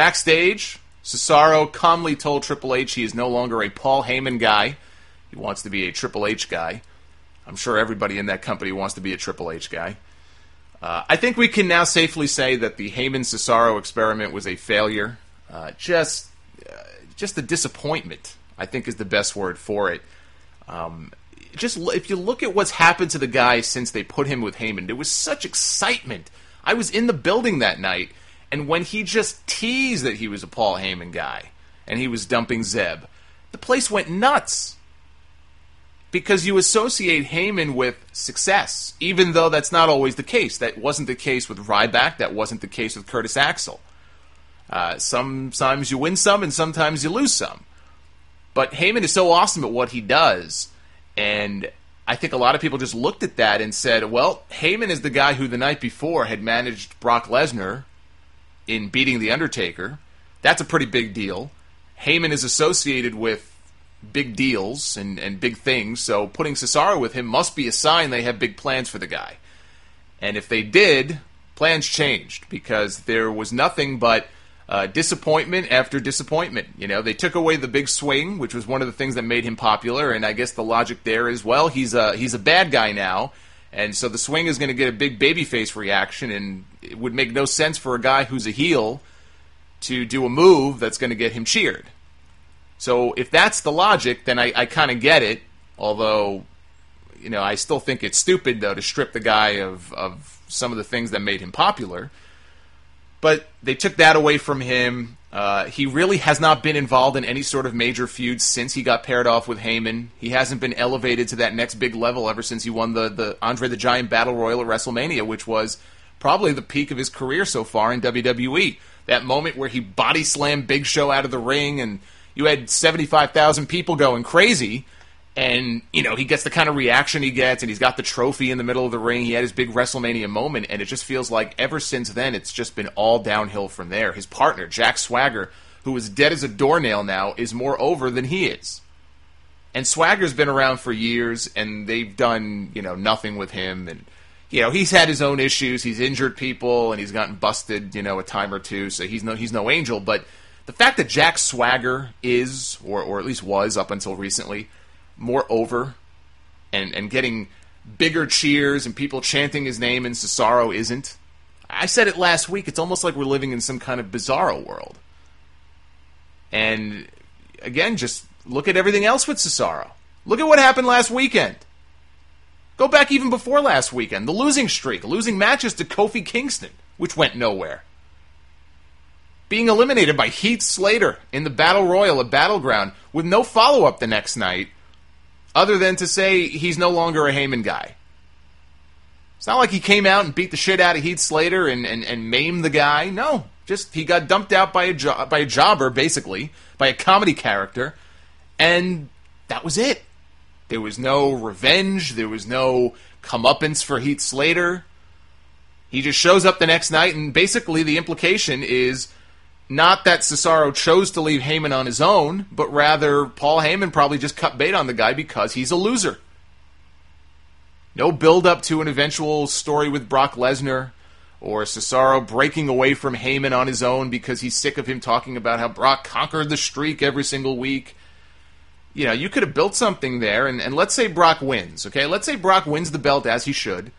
Backstage, Cesaro calmly told Triple H he is no longer a Paul Heyman guy. He wants to be a Triple H guy. I'm sure everybody in that company wants to be a Triple H guy. I think we can now safely say that the Heyman-Cesaro experiment was a failure. Just a disappointment, I think, is the best word for it. Just if you look at what's happened to the guy since they put him with Heyman, there was such excitement. I was in the building that night, and when he just teased that he was a Paul Heyman guy, and he was dumping Zeb, the place went nuts. Because you associate Heyman with success, even though that's not always the case. That wasn't the case with Ryback. That wasn't the case with Curtis Axel. Sometimes you win some, and sometimes you lose some. But Heyman is so awesome at what he does, and I think a lot of people just looked at that and said, well, Heyman is the guy who the night before had managed Brock Lesnar in beating The Undertaker. That's a pretty big deal. Heyman is associated with big deals and big things, so putting Cesaro with him must be a sign they have big plans for the guy. And if they did, plans changed, because there was nothing but disappointment after disappointment. You know, they took away the big swing, which was one of the things that made him popular, and I guess the logic there is, well, he's a bad guy now, and so the swing is going to get a big babyface reaction, and it would make no sense for a guy who's a heel to do a move that's going to get him cheered. So if that's the logic, then I kind of get it, although, you know, I still think it's stupid, though, to strip the guy of some of the things that made him popular. But they took that away from him. He really has not been involved in any sort of major feud since he got paired off with Heyman. He hasn't been elevated to that next big level ever since he won the Andre the Giant Battle Royal at WrestleMania, which was probably the peak of his career so far in WWE. That moment where he body slammed Big Show out of the ring, and you had 75,000 people going crazy, and, you know, he gets the kind of reaction he gets, and he's got the trophy in the middle of the ring. He had his big WrestleMania moment, and it just feels like ever since then, it's just been all downhill from there. His partner, Jack Swagger, who is dead as a doornail now, is more over than he is. And Swagger's been around for years, and they've done, you know, nothing with him, and, you know, he's had his own issues. He's injured people, and he's gotten busted, you know, a time or two, so he's no angel, but the fact that Jack Swagger is, or at least was up until recently, more over and getting bigger cheers and people chanting his name and Cesaro isn't. I said it last week, it's almost like we're living in some kind of bizarro world. And again, just look at everything else with Cesaro. Look at what happened last weekend. Go back even before last weekend. The losing streak, losing matches to Kofi Kingston, which went nowhere. Being eliminated by Heath Slater in the Battle Royal at Battleground with no follow-up the next night, other than to say he's no longer a Heyman guy. It's not like he came out and beat the shit out of Heath Slater and maimed the guy. No, just he got dumped out by a jobber, basically, by a comedy character, and that was it. There was no revenge. There was no comeuppance for Heath Slater. He just shows up the next night, and basically the implication is not that Cesaro chose to leave Heyman on his own, but rather Paul Heyman probably just cut bait on the guy because he's a loser. No build-up to an eventual story with Brock Lesnar, or Cesaro breaking away from Heyman on his own because he's sick of him talking about how Brock conquered the streak every single week. You know, you could have built something there, and let's say Brock wins, okay? Let's say Brock wins the belt as he should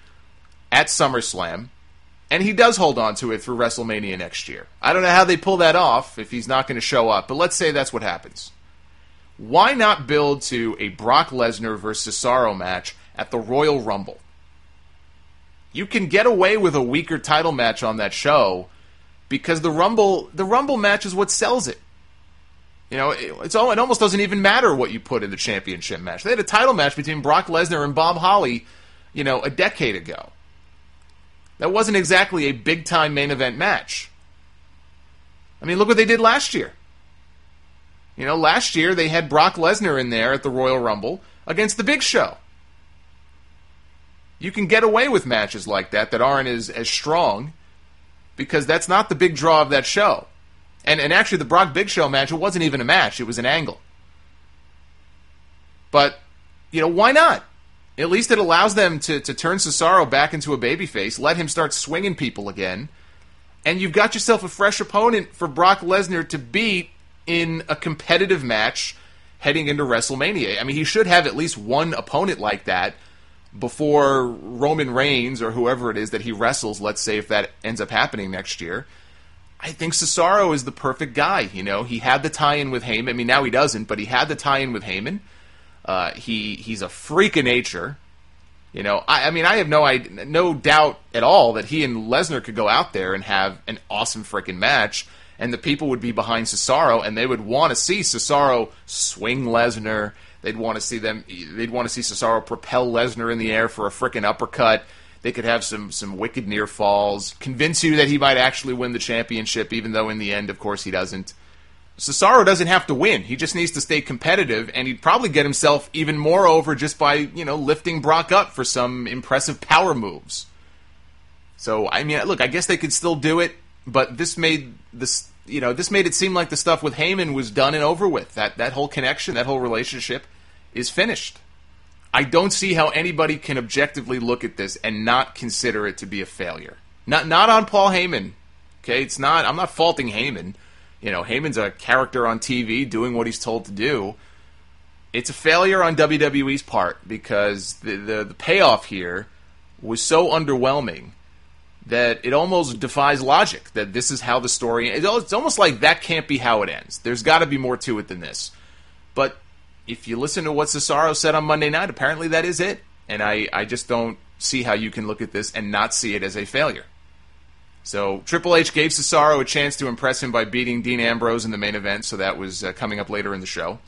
at SummerSlam, and he does hold on to it through WrestleMania next year. I don't know how they pull that off if he's not going to show up, but let's say that's what happens. Why not build to a Brock Lesnar versus Cesaro match at the Royal Rumble? You can get away with a weaker title match on that show because the Rumble match is what sells it. You know, it almost doesn't even matter what you put in the championship match. They had a title match between Brock Lesnar and Bob Holly, you know, a decade ago. That wasn't exactly a big-time main event match. I mean, look what they did last year. You know, last year they had Brock Lesnar in there at the Royal Rumble against the Big Show. You can get away with matches like that aren't as strong because that's not the big draw of that show. And actually, the Brock Big Show match, it wasn't even a match. It was an angle. But, you know, why not? At least it allows them to turn Cesaro back into a babyface, let him start swinging people again, and you've got yourself a fresh opponent for Brock Lesnar to beat in a competitive match heading into WrestleMania. I mean, he should have at least one opponent like that before Roman Reigns or whoever it is that he wrestles, let's say if that ends up happening next year. I think Cesaro is the perfect guy. You know, he had the tie-in with Heyman. I mean, now he doesn't, but he had the tie-in with Heyman. He's a freak of nature. You know, I mean, I have no doubt at all that he and Lesnar could go out there and have an awesome freaking match, and the people would be behind Cesaro, and they would want to see Cesaro swing Lesnar. They'd want to see Cesaro propel Lesnar in the air for a freaking uppercut. They could have some wicked near falls, convince you that he might actually win the championship, even though in the end, of course, he doesn't. Cesaro doesn't have to win. He just needs to stay competitive, and he'd probably get himself even more over just by, you know, lifting Brock up for some impressive power moves. So, I mean, look, I guess they could still do it, but this made it seem like the stuff with Heyman was done and over with. That whole connection, that whole relationship is finished. I don't see how anybody can objectively look at this and not consider it to be a failure. Not on Paul Heyman. Okay, it's not. I'm not faulting Heyman. You know, Heyman's a character on TV doing what he's told to do. It's a failure on WWE's part because the payoff here was so underwhelming that it almost defies logic that this is how the story... It's almost like that can't be how it ends. There's got to be more to it than this. But if you listen to what Cesaro said on Monday night, apparently that is it. And I just don't see how you can look at this and not see it as a failure. So Triple H gave Cesaro a chance to impress him by beating Dean Ambrose in the main event, so that was coming up later in the show.